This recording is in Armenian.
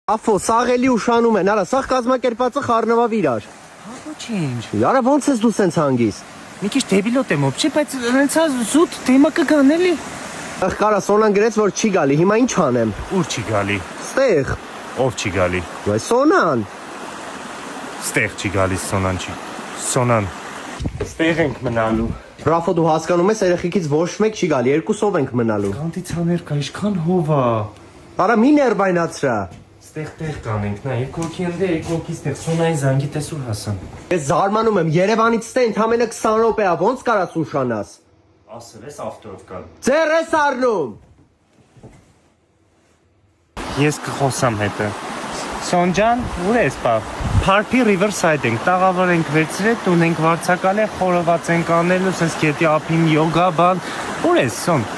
Ափո, սաղ էլի ուշանում են, արա, սաղ կազմակերպածը խառնվավ իրար։ Հա, ոչինչ։ Արա, ոնց ես դու սենց հանգիստ։ Մի քիչ դեբիլոտ եմ ոբշե, բայց հենց զուտ թեմա կգան էլի։ Ախ, կարա, Սոնան գրեց, որ չի գալի, հիմա ինչ անեմ։ Ուր չի գալի։ Ստեղ։ Ով չի գալի։ Վայ, Սոնան։ Ստեղ չի գալիս Սոնան չի։ Սոնան։ Ստեղ ենք մնալու։ Ռաֆո, դու հասկանում ես, երեխեքից ոչ մեկ չի գալի, երկուսով ենք մնալու։ Կանդիցաներ կա, ինչքան հով է։ Արա, մի ներբայնացրա։ Ստեղ տեղ կանենք, նա երկու հոգի ընդե, երկու հոգի ստեղ Սոնայի զանգի տեսուր հասան։ Ես զարմանում եմ, Երևանից ստե ընդամենը 20 րոպե է, ոնց կարաս ուշանաս։ Ասել ես ավտորով կան։ Ձեր ես առնում։ Ես կխոսամ հետը։ Սոնջան, ուր ես պա։ Փարփի Riverside ենք, տաղավար ենք վերցրել, տուն ենք վարձակալել, խորոված ենք անելու, սենց գետի ափին յոգա բան։ Ուր ես Սոն։